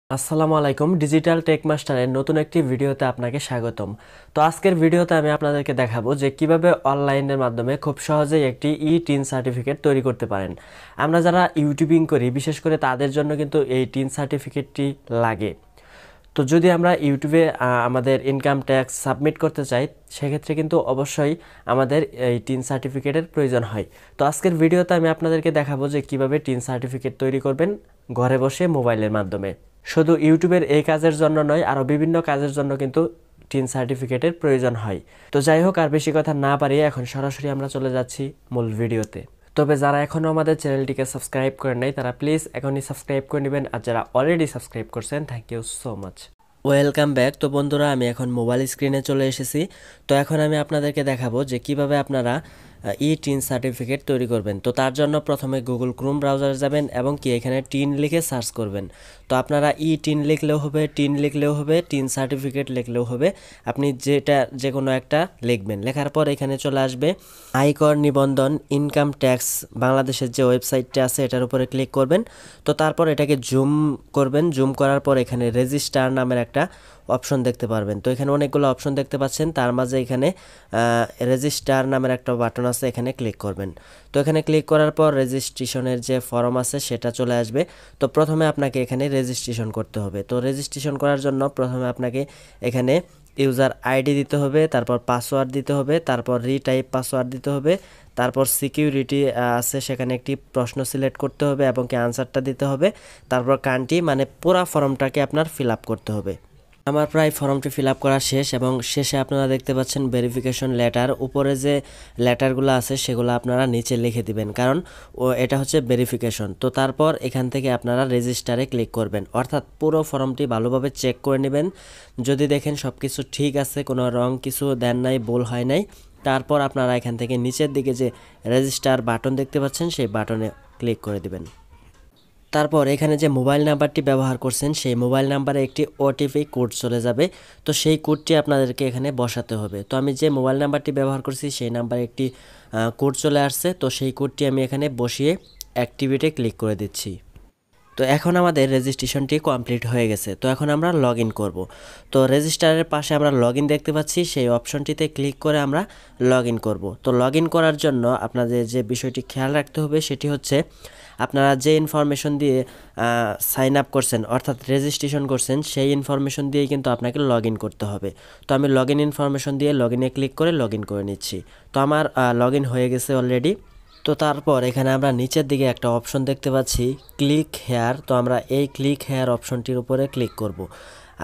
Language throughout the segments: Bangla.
আসসালামু আলাইকুম ডিজিটাল টেক মাস্টারের নতুন একটি ভিডিওতে আপনাকে স্বাগতম। তো আজকের ভিডিওতে আমি আপনাদেরকে দেখাবো যে কিভাবে অনলাইনের মাধ্যমে খুব সহজেই একটি টিন সার্টিফিকেট তৈরি করতে পারেন। আমরা যারা ইউটিউবিং করি বিশেষ করে তাদের জন্য কিন্তু এই টিন সার্টিফিকেটটি লাগে। তো যদি আমরা ইউটিউবে আমাদের ইনকাম ট্যাক্স সাবমিট করতে চাই সেক্ষেত্রে কিন্তু অবশ্যই আমাদের এই টিন সার্টিফিকেটের প্রয়োজন হয়। তো আজকের ভিডিওতে আমি আপনাদেরকে দেখাবো যে কিভাবে টিন সার্টিফিকেট তৈরি করবেন ঘরে বসে মোবাইলের মাধ্যমে। শুধু ইউটিউবের এই কাজের জন্য নয়, আরও বিভিন্ন কাজের জন্য কিন্তু টিন সার্টিফিকেটের প্রয়োজন হয়। তো যাই হোক, আর বেশি কথা না পারিয়ে এখন সরাসরি আমরা চলে যাচ্ছি মূল ভিডিওতে। তবে যারা এখনও আমাদের চ্যানেলটিকে সাবস্ক্রাইব করেন নাই তারা প্লিজ এখনই সাবস্ক্রাইব করে নেবেন, আর যারা অলরেডি সাবস্ক্রাইব করছেন thank you so much. Welcome back. তো বন্ধুরা, আমি এখন মোবাইল স্ক্রিনে চলে এসেছি। তো এখন আমি আপনাদেরকে দেখাবো যে কিভাবে আপনারা টিন সার্টিফিকেট তৈরি করবেন। তো তার জন্য প্রথমে গুগল ক্রোম ব্রাউজারে যাবেন এবং কি এখানে টিন লিখে সার্চ করবেন। তো আপনারা টিন লিখলেও হবে, টিন সার্টিফিকেট লিখলেও হবে, আপনি যে কোনো একটা লিখবেন। লেখার পর এখানে চলে আসবে আয়কর নিবন্ধন ইনকাম ট্যাক্স বাংলাদেশের যে ওয়েবসাইটটা আছে এটার উপরে ক্লিক করবেন। তো তারপর এটাকে জুম করবেন। জুম করার পর এখানে রেজিস্টার নামের একটা অপশন দেখতে পারবেন। তো এখানে অনেকগুলো অপশন দেখতে পাচ্ছেন, তার মাঝে এখানে রেজিস্টার নামের একটা বাটন আছে, এখানে ক্লিক করবেন। তো এখানে ক্লিক করার পর রেজিস্ট্রেশনের যে ফর্ম আছে সেটা চলে আসবে। তো প্রথমে আপনাকে এখানে রেজিস্ট্রেশন করতে হবে। তো রেজিস্ট্রেশন করার জন্য প্রথমে আপনাকে এখানে ইউজার আইডি দিতে হবে, তারপর পাসওয়ার্ড দিতে হবে, তারপর রিটাইপ পাসওয়ার্ড দিতে হবে, তারপর সিকিউরিটি আছে সেখানে একটি প্রশ্ন সিলেক্ট করতে হবে এবং কি আনসারটা দিতে হবে, তারপর কান্ট্রি মানে পুরো ফর্মটাকে আপনার ফিল আপ করতে হবে। আমার প্রায় ফর্মটি ফিল আপ করা শেষ এবং শেষে আপনারা দেখতে পাচ্ছেন ভেরিফিকেশন লেটার। উপরে যে লেটারগুলো আছে সেগুলো আপনারা নিচে লিখে দিবেন, কারণ এটা হচ্ছে ভেরিফিকেশন। তো তারপর এখান থেকে আপনারা রেজিস্টারে ক্লিক করবেন, অর্থাৎ পুরো ফর্মটি ভালোভাবে চেক করে নেবেন। যদি দেখেন সব কিছু ঠিক আছে, কোনো রং কিছু দেন নাই, ভুল হয় নাই, তারপর আপনারা এখান থেকে নিচের দিকে যে রেজিস্টার বাটন দেখতে পাচ্ছেন সেই বাটনে ক্লিক করে দিবেন। তারপর এখানে যে মোবাইল নাম্বারটি ব্যবহার করছেন সেই মোবাইল নাম্বারে একটি ওটিপি কোড চলে যাবে। তো সেই কোডটি আপনাদেরকে এখানে বসাতে হবে। তো আমি যে মোবাইল নাম্বারটি ব্যবহার করছি সেই নাম্বারে একটি কোড চলে আসছে। তো সেই কোডটি আমি এখানে বসিয়ে অ্যাক্টিভেটে ক্লিক করে দিচ্ছি। তো এখন আমাদের রেজিস্ট্রেশনটি কমপ্লিট হয়ে গেছে। তো এখন আমরা লগ ইন করবো। তো রেজিস্টারের পাশে আমরা লগ ইন দেখতে পাচ্ছি, সেই অপশনটিতে ক্লিক করে আমরা লগ ইন করবো। তো লগ ইন করার জন্য আপনাদের যে বিষয়টি খেয়াল রাখতে হবে সেটি হচ্ছে আপনারা যে ইনফরমেশন দিয়ে সাইন আপ করছেন অর্থাৎ রেজিস্ট্রেশন করছেন সেই ইনফরমেশন দিয়েই কিন্তু আপনাকে লগ ইন করতে হবে। তো আমি লগ ইন ইনফরমেশন দিয়ে লগ ইনে ক্লিক করে লগ ইন করে নিচ্ছি। তো আমার লগ ইন হয়ে গেছে অলরেডি। তো তারপর এখানে আমরা নিচের দিকে একটা অপশন দেখতে পাচ্ছি ক্লিক হেয়ার। তো আমরা এই ক্লিক হেয়ার অপশনটির উপরে ক্লিক করব।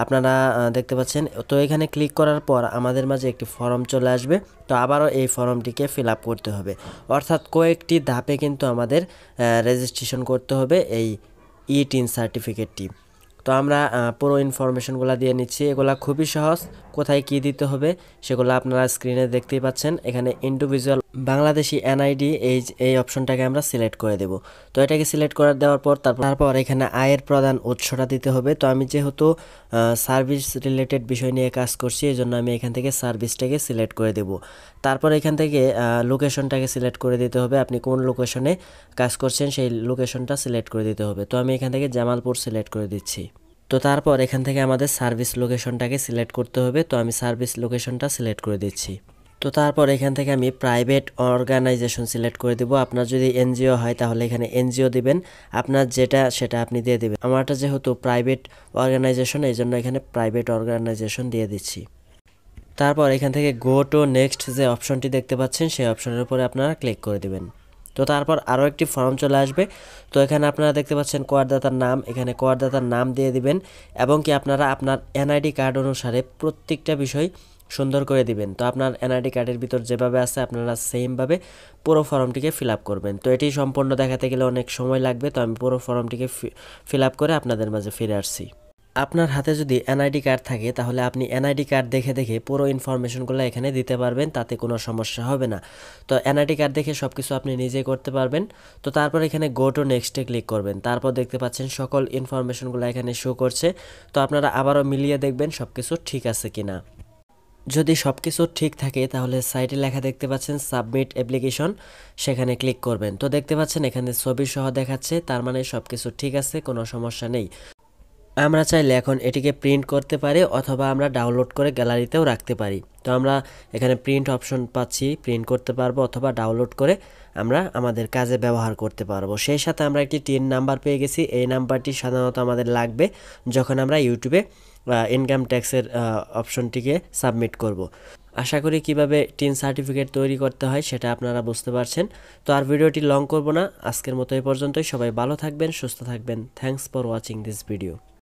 আপনারা দেখতে পাচ্ছেন। তো এখানে ক্লিক করার পর আমাদের মাঝে একটি ফর্ম চলে আসবে। তো আবারও এই ফর্মটিকে ফিল আপ করতে হবে, অর্থাৎ কয়েকটি ধাপে কিন্তু আমাদের রেজিস্ট্রেশন করতে হবে এই টিন সার্টিফিকেটটি। তো আমরা পুরো ইনফরমেশনগুলো দিয়ে নিচ্ছি। এগুলা খুবই সহজ, কোথায় কি দিতে হবে সেগুলো আপনারা স্ক্রিনে দেখতেই পাচ্ছেন। এখানে ইন্ডিভিজুয়াল বাংলাদেশি এনআইডি এই অপশনটাকে আমরা সিলেক্ট করে দেব। তো এটাকে সিলেক্ট করে দেওয়ার পর তারপর এখানে আয়ের প্রধান উৎসটা দিতে হবে। তো আমি যেহেতু সার্ভিস রিলেটেড বিষয় নিয়ে কাজ করছি এই জন্য আমি এখান থেকে সার্ভিসটাকে সিলেক্ট করে দেব। তারপর এখান থেকে লোকেশনটাকে সিলেক্ট করে দিতে হবে, আপনি কোন লোকেশনে কাজ করছেন সেই লোকেশনটা সিলেক্ট করে দিতে হবে। তো আমি এখান থেকে জামালপুর সিলেক্ট করে দিচ্ছি। তো তারপর এখান থেকে আমাদের সার্ভিস লোকেশনটাকে সিলেক্ট করতে হবে। তো আমি সার্ভিস লোকেশনটা সিলেক্ট করে দিচ্ছি। তো তারপর এখান থেকে আমি প্রাইভেট অর্গানাইজেশন সিলেক্ট করে দেব। আপনার যদি এনজিও হয় তাহলে এখানে এনজিও দিবেন, আপনার যেটা সেটা আপনি দিয়ে দিবেন। আমারটা যেহেতু প্রাইভেট অর্গানাইজেশন এই জন্য এখানে প্রাইভেট অর্গানাইজেশন দিয়ে দিচ্ছি। তারপর এখান থেকে গো টু নেক্সট যে অপশনটি দেখতে পাচ্ছেন সেই অপশনের উপরে আপনারা ক্লিক করে দিবেন। তো তারপর আরও একটি ফর্ম চলে আসবে। তো এখানে আপনারা দেখতে পাচ্ছেন করদাতার নাম, এখানে করদাতার নাম দিয়ে দিবেন এবং কি আপনারা আপনার এনআইডি কার্ড অনুসারে প্রত্যেকটা বিষয় সুন্দর করে দিবেন। তো আপনার এনআইডি কার্ডের ভিতর যেভাবে আছে আপনারা সেমভাবে পুরো ফর্মটিকে ফিল আপ করবেন। তো এটি সম্পূর্ণ দেখাতে গেলে অনেক সময় লাগবে, তো আমি পুরো ফর্মটিকে ফিল আপ করে আপনাদের মাঝে ফিরে আসছি। আপনার হাতে যদি এনআইডি কার্ড থাকে তাহলে আপনি এনআইডি কার্ড দেখে দেখে পুরো ইনফরমেশনগুলো এখানে দিতে পারবেন, তাতে কোনো সমস্যা হবে না। তো এনআইডি কার্ড দেখে সব কিছু আপনি নিজেই করতে পারবেন। তো তারপর এখানে গো টু নেক্সটে ক্লিক করবেন। তারপর দেখতে পাচ্ছেন সকল ইনফরমেশনগুলো এখানে শো করছে। তো আপনারা আবারও মিলিয়ে দেখবেন সব কিছু ঠিক আছে কিনা। যদি সব কিছু ঠিক থাকে তাহলে সাইটে লেখা দেখতে পাচ্ছেন সাবমিট অ্যাপ্লিকেশন, সেখানে ক্লিক করবেন। তো দেখতে পাচ্ছেন এখানে ছবি সহ দেখাচ্ছে, তার মানে সব কিছু ঠিক আছে, কোনো সমস্যা নেই। আমরা চাইলে এখন এটিকে প্রিন্ট করতে পারি অথবা আমরা ডাউনলোড করে গ্যালারিতেও রাখতে পারি। তো আমরা এখানে প্রিন্ট অপশন পাচ্ছি, প্রিন্ট করতে পারবো অথবা ডাউনলোড করে আমরা আমাদের কাজে ব্যবহার করতে পারবো। সেই সাথে আমরা একটি টিন নাম্বার পেয়ে গেছি। এই নাম্বারটি সাধারণত আমাদের লাগবে যখন আমরা ইউটিউবে ইনকাম ট্যাক্সের অপশনটিকে সাবমিট করব। আশা করি কিভাবে টিন সার্টিফিকেট তৈরি করতে হয় সেটা আপনারা বুঝতে পারছেন। তো আর ভিডিওটি লং করব না, আজকের মতো এই পর্যন্তই। সবাই ভালো থাকবেন, সুস্থ থাকবেন। Thanks for watching this video.